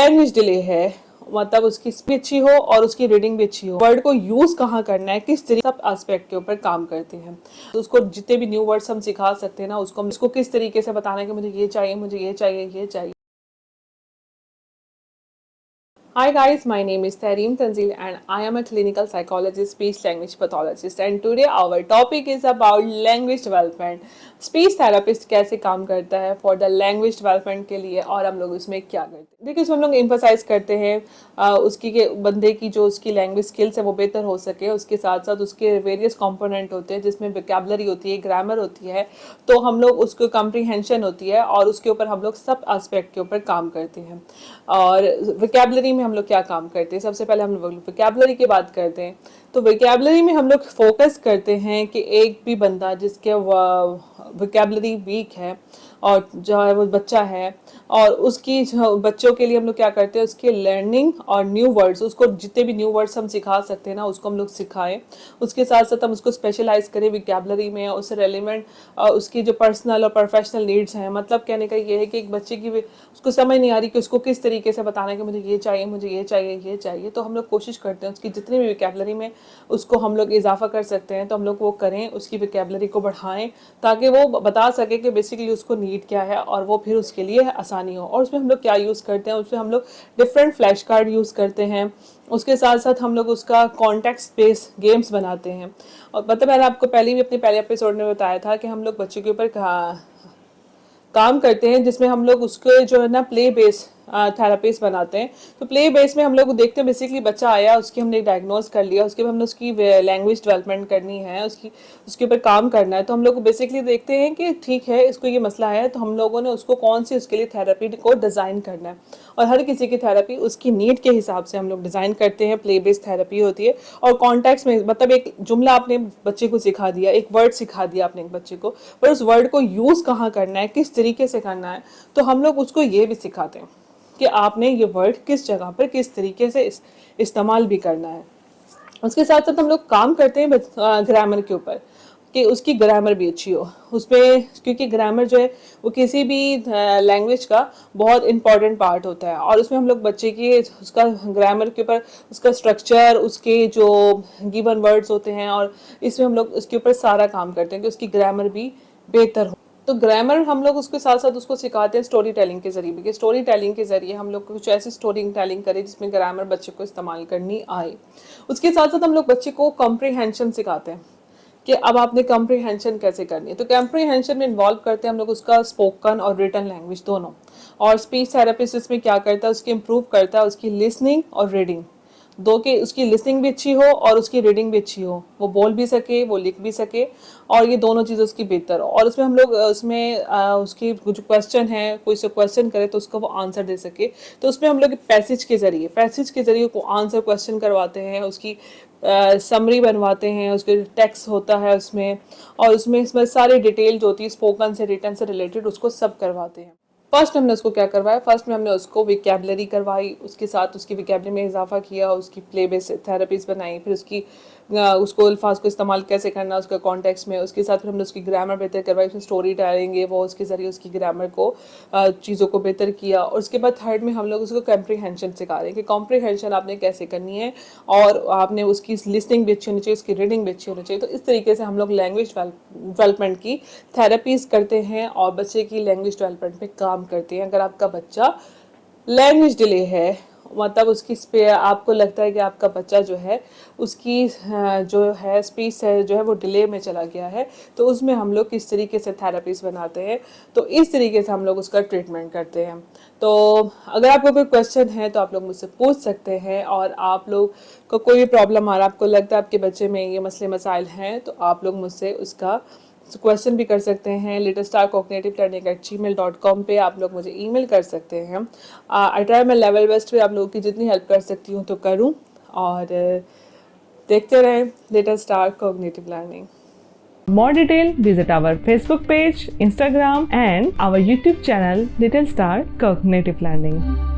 Language delay है, मतलब उसकी स्पीच अच्छी हो और उसकी रीडिंग भी अच्छी हो, वर्ड को यूज कहाँ करना है, किस तरीके, सब एस्पेक्ट के ऊपर काम करते हैं। तो उसको जितने भी न्यू वर्ड्स हम सिखा सकते हैं ना, उसको किस तरीके से बताना है कि मुझे ये चाहिए, मुझे ये चाहिए, ये चाहिए। Hi guys, my name is Tareem Tanzil and I am a clinical psychologist, speech language pathologist, and today our topic is about language development. Speech therapist कैसे काम करता है फॉर द लैंग्वेज डेवलपमेंट के लिए, और हम लोग उसमें क्या करते हैं। देखिए, उसमें हम लोग एम्फोसाइज करते हैं उसकी के बंदे की जो उसकी लैंग्वेज स्किल्स है वो बेहतर हो सके। उसके साथ साथ उसके वेरियस कंपोनेंट होते हैं जिसमें वोकैबुलरी होती है, ग्रामर होती है, तो हम लोग उसको कॉम्प्रीहेंशन होती है और उसके ऊपर हम लोग सब एस्पेक्ट के ऊपर काम करते हैं। और वोकैबुलरी में हम लोग क्या काम करते हैं, सबसे पहले हम लोग वोकैबुलरी की बात करते हैं। तो वोकैबुलरी में हम लोग फोकस करते हैं कि एक भी बंदा जिसके वोकैबुलरी वीक है और जो है वो बच्चा है, और उसकी जो बच्चों के लिए हम लोग क्या करते हैं, उसके लर्निंग और न्यू वर्ड्स, उसको जितने भी न्यू वर्ड्स हम सिखा सकते हैं ना, उसको हम लोग सिखाएं। उसके साथ साथ हम उसको स्पेशलाइज करें वोकैबुलरी में, उससे रेलिवेंट उसकी जो पर्सनल और प्रोफेशनल नीड्स हैं। मतलब कहने का ये है कि एक बच्चे की उसको समझ नहीं आ रही कि उसको किस तरीके से बताना है कि मुझे ये चाहिए, मुझे ये चाहिए, ये चाहिए, तो हम लोग कोशिश करते हैं उसकी जितनी भी वोकैबुलरी में उसको हम लोग इजाफा कर सकते हैं तो हम लोग वो करें, उसकी वोकैबुलरी को बढ़ाएं ताकि वो बता सके कि बेसिकली उसको नीड क्या है और वो फिर उसके लिए आसानी हो। और उसमें हम लोग क्या यूज़ करते हैं, उसमें हम लोग डिफरेंट फ्लैश कार्ड यूज़ करते हैं। उसके साथ साथ हम लोग उसका कॉन्टेक्स्ट बेस्ड गेम्स बनाते हैं। और मतलब मैंने आपको पहले भी अपने पहले एपिसोड में बताया था कि हम लोग बच्चों के ऊपर काम करते हैं जिसमें हम लोग उसको जो है ना प्ले बेस थेरापिस्ट बनाते हैं। तो प्ले बेस में हम लोग देखते हैं बेसिकली बच्चा आया, उसकी हमने डायग्नोज कर लिया, उसके बाद हमने उसकी लैंग्वेज डेवलपमेंट करनी है, उसके ऊपर काम करना है। तो हम लोग बेसिकली देखते हैं कि ठीक है, इसको ये मसला है, तो हम लोगों ने उसको कौन सी उसके लिए थेरेपी को डिज़ाइन करना है। और हर किसी की थेरेपी उसकी नीड के हिसाब से हम लोग डिज़ाइन करते हैं। प्ले बेस्ड थेरेपी होती है और कॉन्टेक्स्ट में, मतलब एक जुमला आपने बच्चे को सिखा दिया, एक वर्ड सिखा दिया आपने एक बच्चे को, पर उस वर्ड को यूज़ कहाँ करना है, किस तरीके से करना है, तो हम लोग उसको ये भी सिखाते हैं कि आपने ये वर्ड किस जगह पर किस तरीके से इस्तेमाल भी करना है। उसके साथ साथ हम लोग काम करते हैं ग्रामर के ऊपर कि उसकी ग्रामर भी अच्छी हो उसमें, क्योंकि ग्रामर जो है वो किसी भी लैंग्वेज का बहुत इंपॉर्टेंट पार्ट होता है। और उसमें हम लोग बच्चे की उसका ग्रामर के ऊपर उसका स्ट्रक्चर, उसके जो गिवन वर्ड्स होते हैं, और इसमें हम लोग उसके ऊपर सारा काम करते हैं कि उसकी ग्रामर भी बेहतर हो। तो ग्रामर हम लोग उसके साथ साथ उसको सिखाते हैं स्टोरी टेलिंग के जरिए भी। स्टोरी टेलिंग के जरिए हम लोग कुछ ऐसी स्टोरी टेलिंग करें जिसमें ग्रामर बच्चे को इस्तेमाल करनी आए। उसके साथ साथ हम लोग बच्चे को कॉम्प्रीहेंशन सिखाते हैं कि अब आपने कॉम्प्रीहेंशन कैसे करनी है। तो कॉम्प्रीहेंशन में इन्वॉल्व करते हैं हम लोग उसका स्पोकन और रिटन लैंग्वेज दोनों। और स्पीच थेरेपिस्ट इसमें क्या करता है, उसकी इम्प्रूव करता है उसकी लिसनिंग और रीडिंग दो, के उसकी लिसनिंग भी अच्छी हो और उसकी रीडिंग भी अच्छी हो, वो बोल भी सके, वो लिख भी सके, और ये दोनों चीज़ उसकी बेहतर हो। और उसमें हम लोग उसमें उसकी जो क्वेश्चन है, कोई से क्वेश्चन करे तो उसको वो आंसर दे सके। तो उसमें हम लोग पैसेज के जरिए को आंसर क्वेश्चन करवाते हैं, उसकी समरी बनवाते हैं, उसके टेक्स्ट होता है उसमें, और इसमें सारी डिटेल जो होती है स्पोकन से रिटन से रिलेटेड उसको सब करवाते हैं। फर्स्ट हमने उसको क्या करवाया, फर्स्ट में हमने उसको वोकैबुलरी करवाई, उसके साथ उसकी वोकैबुलरी में इजाफा किया, उसकी प्ले बेस्ड थेरेपीज बनाई, फिर उसको अल्फाज को इस्तेमाल कैसे करना उसका कॉन्टेक्स्ट में। उसके साथ फिर हमने उसकी ग्रामर बेहतर करवाई, उसमें स्टोरी टेलिंग वो उसके जरिए उसकी ग्रामर को चीज़ों को बेहतर किया। और उसके बाद थर्ड में हम लोग उसको कॉम्प्रीहेंशन सिखा रहे हैं कि कॉम्प्रीहेंशन आपने कैसे करनी है, और आपने उसकी लिसनिंग भी अच्छी होनी चाहिए, उसकी रीडिंग भी अच्छी होनी चाहिए। तो इस तरीके से हम लोग लैंग्वेज डेवलपमेंट की थेरेपीज करते हैं और बच्चे की लैंग्वेज डेवलपमेंट पे काम करते हैं। अगर आपका बच्चा लैंग्वेज डिले है, मतलब उसकी आपको लगता है कि आपका बच्चा जो है उसकी जो है स्पीच से जो है वो डिले में चला गया है, तो उसमें हम लोग किस तरीके से थेरेपीज बनाते हैं, तो इस तरीके से हम लोग उसका ट्रीटमेंट करते हैं। तो अगर आपको कोई क्वेश्चन है तो आप लोग मुझसे पूछ सकते हैं, और आप लोग को कोई भी प्रॉब्लम आ रहा है, आपको लगता है आपके बच्चे में ये मसले मसाइल हैं, तो आप लोग मुझसे उसका क्वेश्चन भी कर सकते हैं। littlestarcognitivelearning@gmail.com पे आप लोग मुझे ईमेल कर सकते हैं। I try my level best पे आप लोगों की जितनी हेल्प कर सकती हूँ तो करूँ, और देखते रहें little star cognitive learning. More detail, visit our Facebook page, Instagram and our YouTube channel Little Star Cognitive Learning.